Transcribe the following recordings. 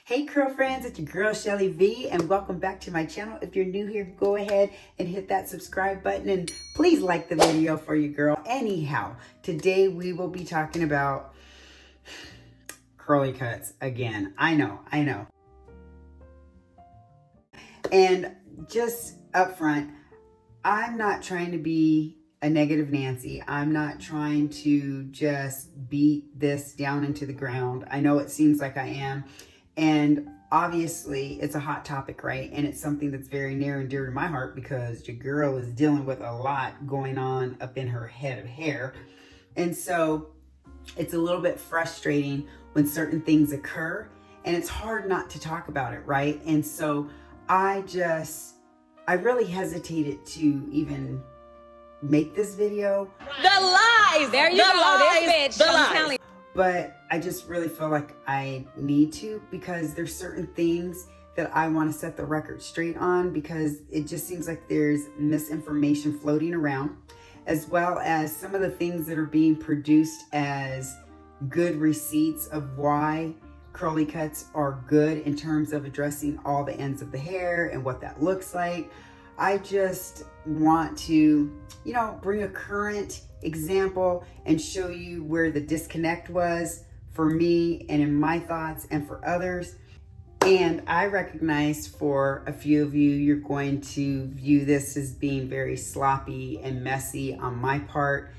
Hey curl friends, it's your girl Shelly V and welcome back to my channel. If you're new here, go ahead and hit that subscribe button and please like the video for your girl. Anyhow, today we will be talking about curly cuts again. I know. And just up front, I'm not trying to be a negative Nancy. I'm not trying to just beat this down into the ground. I know it seems like I am. And obviously it's a hot topic, right? And it's something that's very near and dear to my heart because your girl is dealing with a lot going on up in her head of hair. And so it's a little bit frustrating when certain things occur and it's hard not to talk about it, right? And so I really hesitated to even make this video. The lies! There you go, this bitch. The lies. But I just really feel like I need to because there's certain things that I want to set the record straight on because it just seems like there's misinformation floating around, as well as some of the things that are being produced as good receipts of why curly cuts are good in terms of addressing all the ends of the hair and what that looks like. I just want to, bring a current example and show you where the disconnect was for me and in my thoughts and for others. And I recognize for a few of you, you're going to view this as being very sloppy and messy on my part,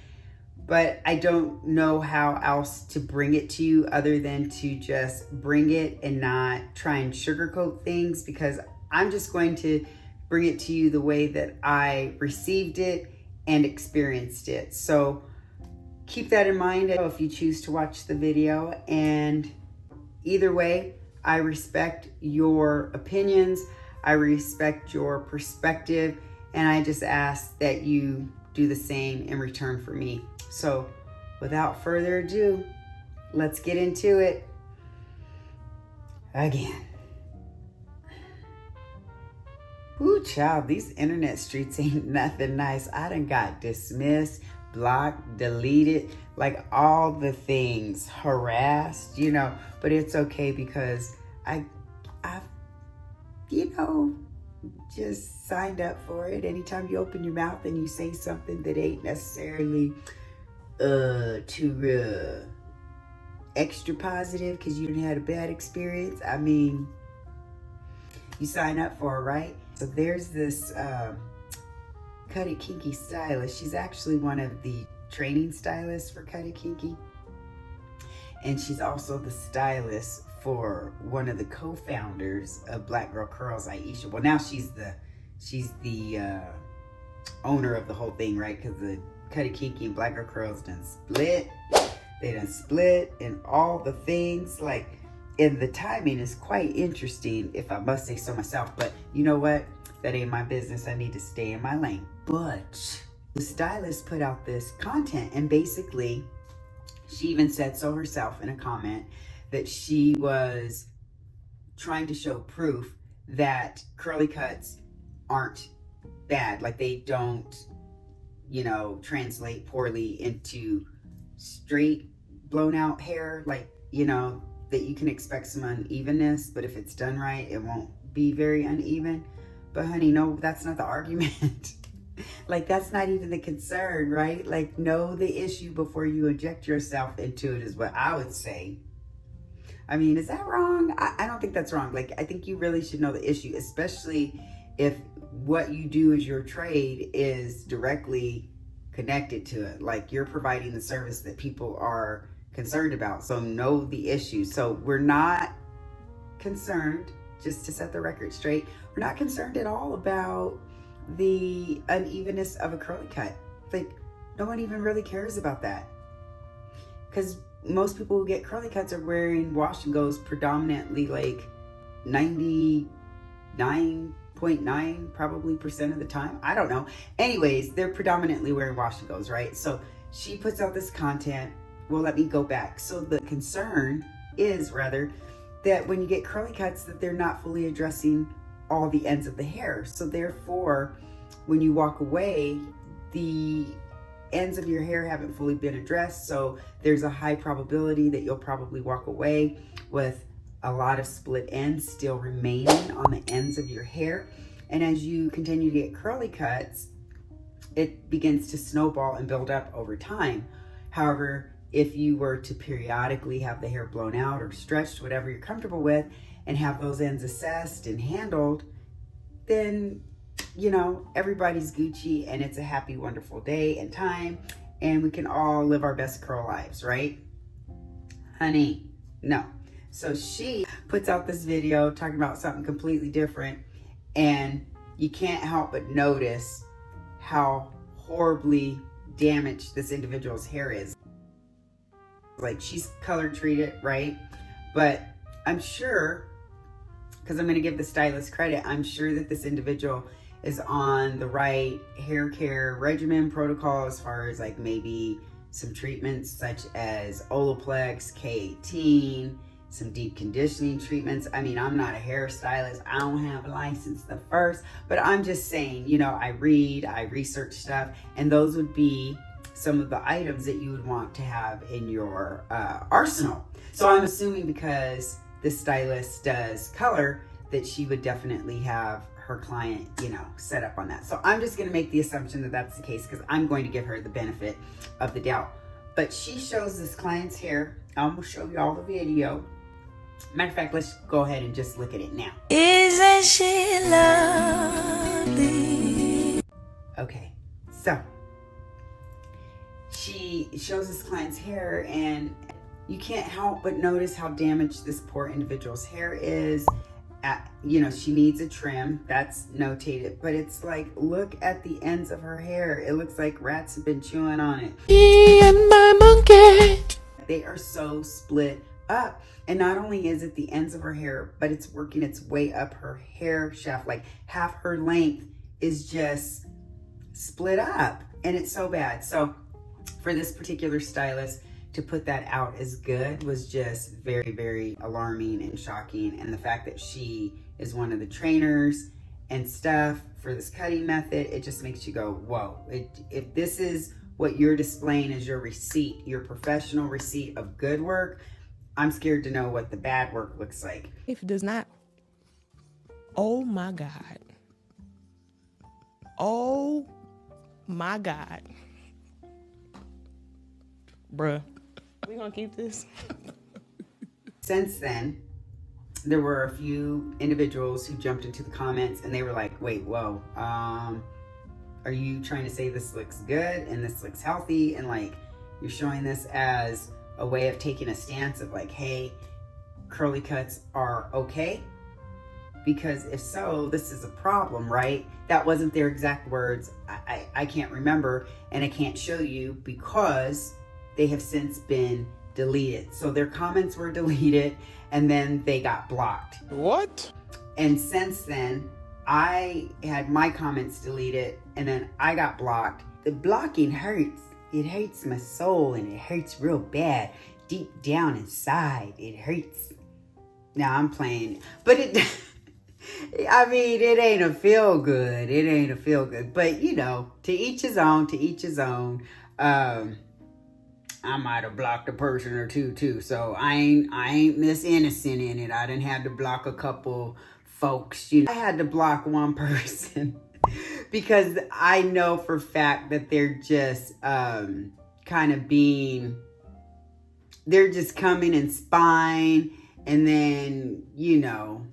but I don't know how else to bring it to you other than to just bring it and not try and sugarcoat things, because I'm just going to bring it to you the way that I received it and experienced it. So keep that in mind if you choose to watch the video. And either way, I respect your opinions. I respect your perspective. And I just ask that you do the same in return for me. So without further ado, let's get into it again. Ooh, child, these internet streets ain't nothing nice. I done got dismissed, blocked, deleted, like all the things, harassed, but it's okay because I've just signed up for it. Anytime you open your mouth and you say something that ain't necessarily too extra positive because you didn't had a bad experience, you sign up for it, right? So there's this Cut It Kinky stylist. She's actually one of the training stylists for Cut It Kinky. And she's also the stylist for one of the co-founders of Black Girl Curls, Aisha. Well, now she's the owner of the whole thing, right? Because the Cut It Kinky and Black Girl Curls done split. They done split and all the things, and the timing is quite interesting, if I must say so myself. But you know what? That ain't my business. I need to stay in my lane. But the stylist put out this content, and basically, she even said so herself in a comment that she was trying to show proof that curly cuts aren't bad. Like they don't, translate poorly into straight blown out hair. That you can expect some unevenness, but if it's done right, it won't be very uneven. But honey, no, that's not the argument. That's not even the concern, right? Know the issue before you inject yourself into it is what I would say. Is that wrong? I don't think that's wrong. I think you really should know the issue, especially if what you do as your trade is directly connected to it. You're providing the service that people are concerned about. So know the issue. So we're not concerned, just to set the record straight, we're not concerned at all about the unevenness of a curly cut. No one even really cares about that. Because most people who get curly cuts are wearing wash and goes predominantly 99.9 probably percent of the time. I don't know. Anyways, they're predominantly wearing wash and goes, right? So she puts out this content. Well, let me go back. So the concern is rather that when you get curly cuts that they're not fully addressing all the ends of the hair. So therefore, when you walk away, the ends of your hair haven't fully been addressed. So there's a high probability that you'll probably walk away with a lot of split ends still remaining on the ends of your hair. And as you continue to get curly cuts, it begins to snowball and build up over time. However, if you were to periodically have the hair blown out or stretched, whatever you're comfortable with, and have those ends assessed and handled, then, you know, everybody's Gucci and it's a happy, wonderful day and time, and we can all live our best curl lives, right? Honey, no. So she puts out this video talking about something completely different, and you can't help but notice how horribly damaged this individual's hair is. Like, she's color treated, right? But I'm sure, because I'm going to give the stylist credit, I'm sure that this individual is on the right hair care regimen protocol, as far as like maybe some treatments such as Olaplex, K18, some deep conditioning treatments. I mean, I'm not a hairstylist. I don't have a license the first, but I'm just saying, you know, I read, I research stuff, and those would be some of the items that you would want to have in your arsenal. So I'm assuming because this stylist does color, that she would definitely have her client, you know, set up on that. So I'm just going to make the assumption that that's the case, because I'm going to give her the benefit of the doubt. But she shows this client's hair. I'm going to show you all the video. Matter of fact, let's go ahead and just look at it now. Isn't she lovely? Okay, so she shows this client's hair, and you can't help but notice how damaged this poor individual's hair is. You know, she needs a trim, that's notated, but it's like, look at the ends of her hair. It looks like rats have been chewing on it. Me and my monkey. They are so split up. And not only is it the ends of her hair, but it's working its way up her hair shaft. Like, half her length is just split up, and it's so bad. So for this particular stylist to put that out as good was just very, very alarming and shocking. And the fact that she is one of the trainers and stuff for this cutting method, it just makes you go, whoa. If this is what you're displaying as your receipt, your professional receipt of good work, I'm scared to know what the bad work looks like. If it does not, oh my God. Oh my God. Bruh, we gonna keep this? Since then, there were a few individuals who jumped into the comments and they were like, wait, whoa, are you trying to say this looks good and this looks healthy, and like you're showing this as a way of taking a stance of like, hey, curly cuts are okay? Because if so, this is a problem, right? That wasn't their exact words. I can't remember, and I can't show you because they have since been deleted. So their comments were deleted and then they got blocked. What? And since then, I had my comments deleted and then I got blocked. The blocking hurts. It hurts my soul, and it hurts real bad. Deep down inside, it hurts. Now I'm playing, but it, I mean, it ain't a feel good. It ain't a feel good, but you know, to each his own, to each his own. I might have blocked a person or two too, so I ain't Miss Innocent in it. I didn't have to block a couple folks. You know, I had to block one person because I know for a fact that they're just kind of being, they're just coming and spying, and then, you know,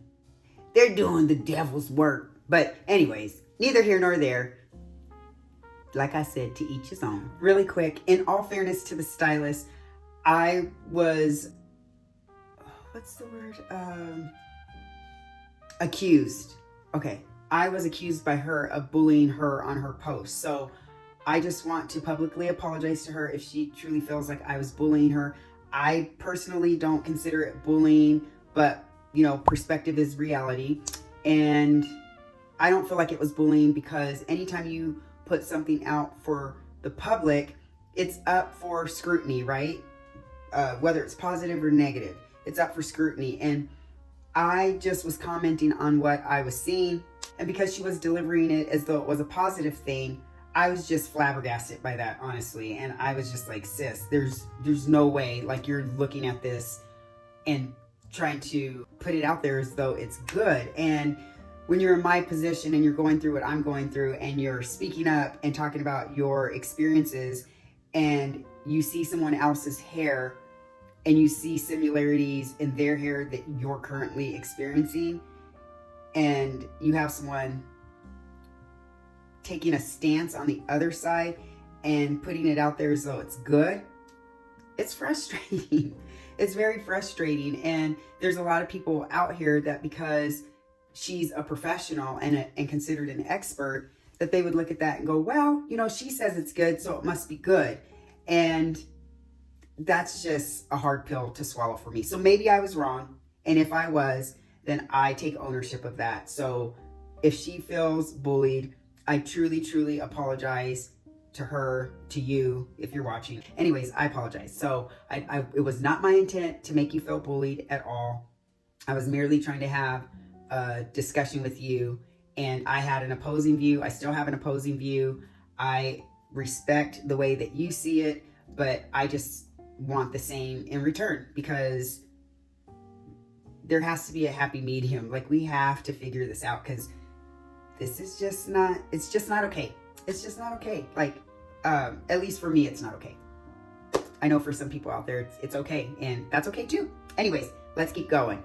they're doing the devil's work. But anyways, neither here nor there. Like I said, to each his own. Really quick, in all fairness to the stylist, I was, what's the word? Accused. Okay, I was accused by her of bullying her on her post. So I just want to publicly apologize to her if she truly feels like I was bullying her. I personally don't consider it bullying, but you know, perspective is reality. And I don't feel like it was bullying, because anytime you put something out for the public, it's up for scrutiny, right? Whether it's positive or negative, it's up for scrutiny. And I just was commenting on what I was seeing, and because she was delivering it as though it was a positive thing, I was just flabbergasted by that, honestly. And I was just like, sis, there's no way, like, you're looking at this and trying to put it out there as though it's good. And when you're in my position and you're going through what I'm going through and you're speaking up and talking about your experiences, and you see someone else's hair and you see similarities in their hair that you're currently experiencing, and you have someone taking a stance on the other side and putting it out there as though it's good, it's frustrating. It's very frustrating. And there's a lot of people out here that because she's a professional and considered an expert, that they would look at that and go, well, you know, she says it's good, so it must be good. And that's just a hard pill to swallow for me. So maybe I was wrong. And if I was, then I take ownership of that. So if she feels bullied, I truly, truly apologize to her, to you, if you're watching. Anyways, I apologize. So it was not my intent to make you feel bullied at all. I was merely trying to have a discussion with you, and I had an opposing view. I still have an opposing view. I respect the way that you see it, but I just want the same in return, because there has to be a happy medium. Like, we have to figure this out, because this is just not, it's just not okay. It's just not okay. Like, at least for me, it's not okay. I know for some people out there, it's okay, and that's okay too. Anyways, let's keep going.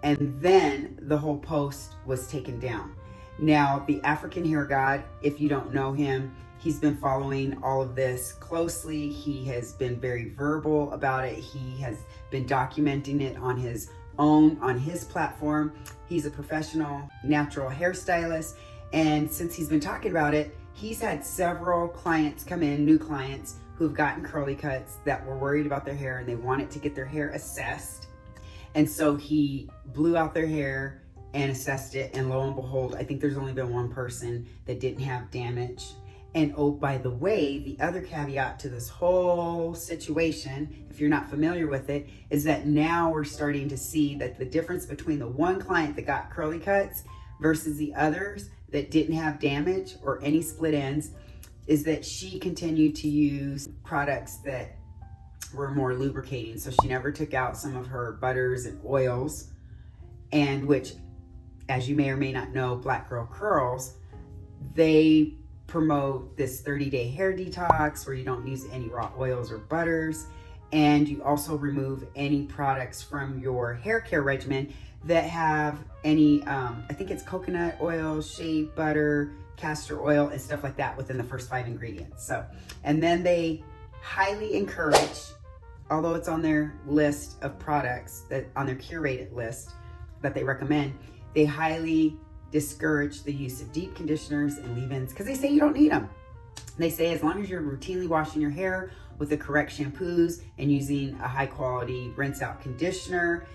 And then the whole post was taken down. Now, the African hair god, if you don't know him, he's been following all of this closely. He has been very verbal about it. He has been documenting it on his own, on his platform. He's a professional natural hairstylist. And since he's been talking about it, he's had several clients come in, new clients, who've gotten curly cuts that were worried about their hair and they wanted to get their hair assessed. And so he blew out their hair and assessed it. And lo and behold, I think there's only been one person that didn't have damage. And oh, by the way, the other caveat to this whole situation, if you're not familiar with it, is that now we're starting to see that the difference between the one client that got curly cuts versus the others that didn't have damage or any split ends is that she continued to use products that were more lubricating. So she never took out some of her butters and oils, and which, as you may or may not know, Black Girl Curls, they promote this 30-day hair detox where you don't use any raw oils or butters, and you also remove any products from your hair care regimen that have any I think it's coconut oil, shea butter, castor oil, and stuff like that within the first 5 ingredients. So, and then they highly encourage, although it's on their list of products, that on their curated list that they recommend, they highly discourage the use of deep conditioners and leave-ins because they say you don't need them. They say as long as you're routinely washing your hair with the correct shampoos and using a high quality rinse out conditioner,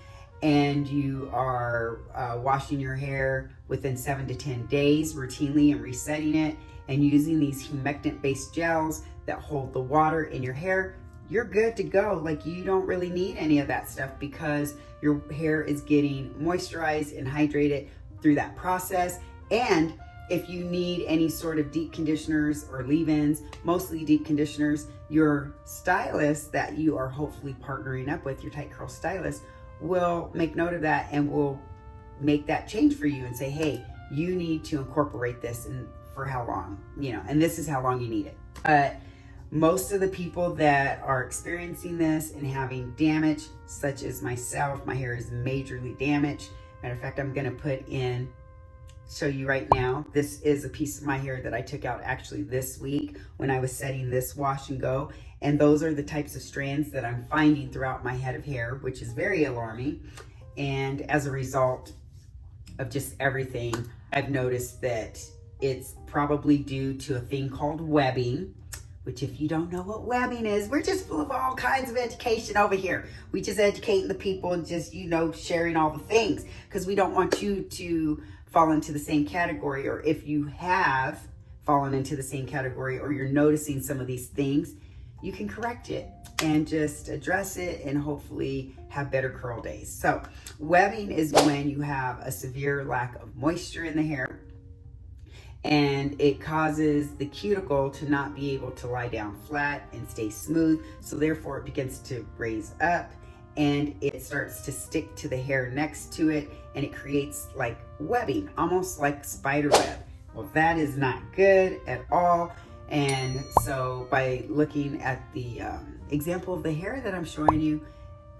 and you are washing your hair within 7 to 10 days routinely and resetting it, and using these humectant based gels that hold the water in your hair, you're good to go. Like, you don't really need any of that stuff because your hair is getting moisturized and hydrated through that process. And if you need any sort of deep conditioners or leave-ins, mostly deep conditioners, your stylist that you are hopefully partnering up with, your tight curl stylist, will make note of that and will make that change for you and say, hey, you need to incorporate this, and for how long, you know, and this is how long you need it. Most of the people that are experiencing this and having damage, such as myself, my hair is majorly damaged. Matter of fact, I'm gonna show you right now. This is a piece of my hair that I took out actually this week when I was setting this wash and go. And those are the types of strands that I'm finding throughout my head of hair, which is very alarming. And as a result of just everything, I've noticed that it's probably due to a thing called webbing, which, if you don't know what webbing is, we're just full of all kinds of education over here. We just educating the people and just, you know, sharing all the things, because we don't want you to fall into the same category. Or if you have fallen into the same category, or you're noticing some of these things, you can correct it and just address it and hopefully have better curl days. So webbing is when you have a severe lack of moisture in the hair, and it causes the cuticle to not be able to lie down flat and stay smooth. So therefore it begins to raise up, and it starts to stick to the hair next to it, and it creates like webbing, almost like spider web. Well, that is not good at all. And so by looking at the example of the hair that I'm showing you,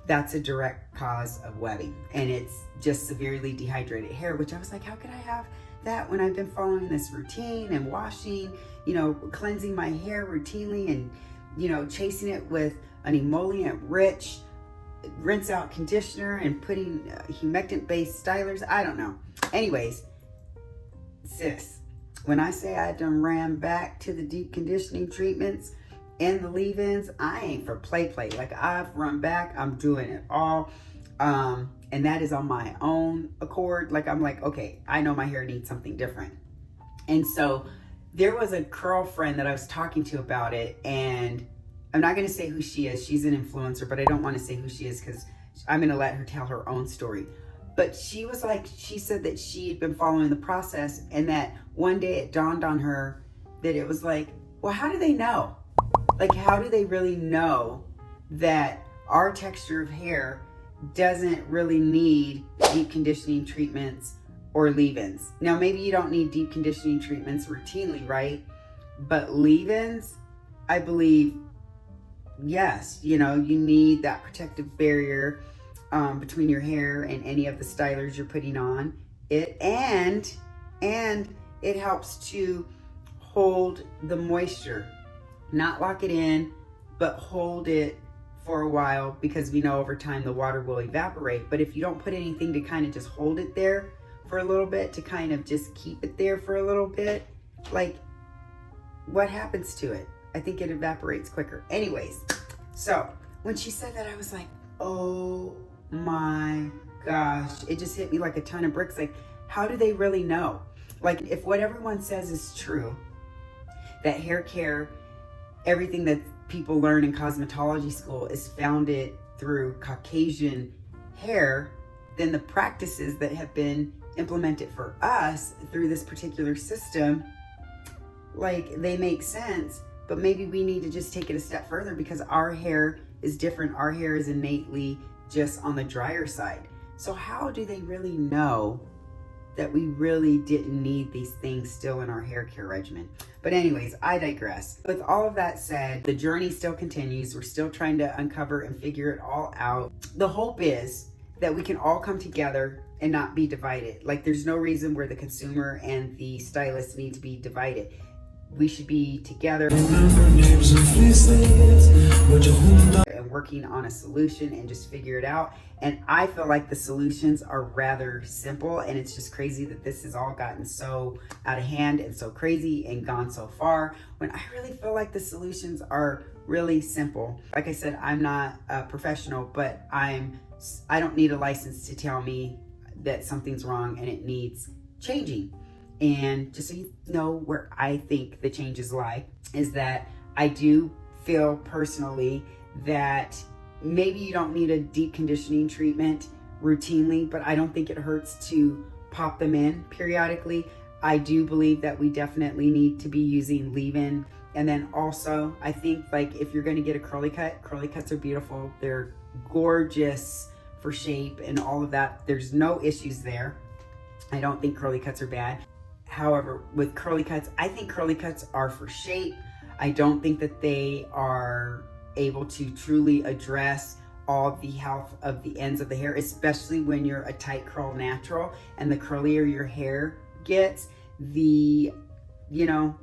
that's a direct cause of webbing, and it's just severely dehydrated hair, which I was like, how could I have that when I've been following this routine and washing, cleansing my hair routinely and, chasing it with an emollient rich rinse out conditioner and putting humectant based stylers. I don't know. Anyways, sis, when I say I done ran back to the deep conditioning treatments and the leave-ins, I ain't for play. Like, I've run back, I'm doing it all. And that is on my own accord. Like, I'm like, okay, I know my hair needs something different. And so there was a girlfriend that I was talking to about it, and I'm not going to say who she is. She's an influencer, but I don't want to say who she is because I'm going to let her tell her own story. But she was like, she said that she had been following the process, and that one day it dawned on her that it was like, well, how do they know? Like, how do they really know that our texture of hair doesn't really need deep conditioning treatments or leave-ins? Now, maybe you don't need deep conditioning treatments routinely, right? But leave-ins, I believe, yes, you need that protective barrier between your hair and any of the stylers you're putting on it, and it helps to hold the moisture, not lock it in, but hold it for a while, because we know over time the water will evaporate. But if you don't put anything to kind of just hold it there for a little bit, to kind of just keep it there for a little bit, like, what happens to it? I think it evaporates quicker. Anyways, so when she said that, I was like, oh my gosh, it just hit me like a ton of bricks. Like, how do they really know? Like, if what everyone says is true, that hair care, everything that people learn in cosmetology school is founded through Caucasian hair, then the practices that have been implemented for us through this particular system, like, they make sense. But maybe we need to just take it a step further, because our hair is different. Our hair is innately just on the drier side. So how do they really know that we really didn't need these things still in our hair care regimen? But anyways, I digress. With all of that said, the journey still continues. We're still trying to uncover and figure it all out. The hope is that we can all come together and not be divided. Like, there's no reason where the consumer and the stylist need to be divided. We should be together and working on a solution and just figure it out. And I feel like the solutions are rather simple, and it's just crazy that this has all gotten so out of hand and so crazy and gone so far, when I really feel like the solutions are really simple. Like I said, I'm not a professional, but I don't need a license to tell me that something's wrong and it needs changing. And just so you know where I think the changes lie, is that I do feel personally that maybe you don't need a deep conditioning treatment routinely, but I don't think it hurts to pop them in periodically. I do believe that we definitely need to be using leave-in. And then also, I think, like, if you're going to get a curly cuts are beautiful. They're gorgeous for shape and all of that. There's no issues there. I don't think curly cuts are bad. However, with curly cuts, I think curly cuts are for shape. I don't think that they are able to truly address all the health of the ends of the hair, especially when you're a tight curl natural. And the curlier your hair gets, the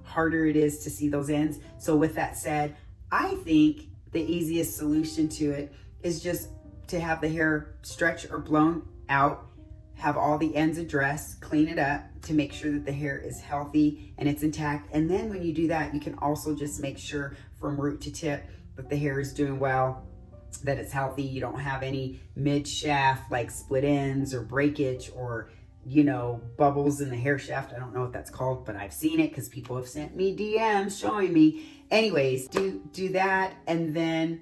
harder it is to see those ends. So with that said, I think the easiest solution to it is just to have the hair stretch or blown out, have all the ends addressed, clean it up to make sure that the hair is healthy and it's intact. And then when you do that, you can also just make sure from root to tip that the hair is doing well, that it's healthy. You don't have any mid-shaft like split ends or breakage or, bubbles in the hair shaft. I don't know what that's called, but I've seen it because people have sent me DMs showing me. Anyways, do that, and then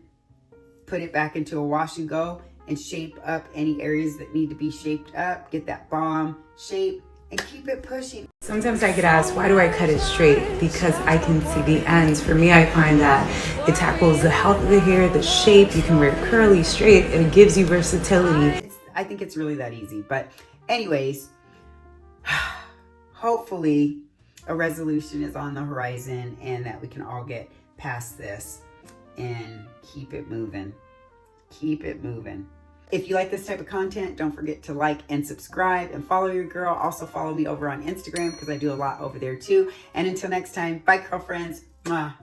put it back into a wash and go and shape up any areas that need to be shaped up. Get that bomb shape and keep it pushing. Sometimes I get asked, why do I cut it straight? Because I can see the ends. For me, I find that it tackles the health of the hair, the shape. You can wear it curly, straight, and it gives you versatility. I think it's really that easy. But anyways, hopefully a resolution is on the horizon and that we can all get past this and keep it moving. Keep it moving. If you like this type of content, don't forget to like and subscribe and follow your girl. Also follow me over on Instagram because I do a lot over there too. And until next time, bye girlfriends. Mwah.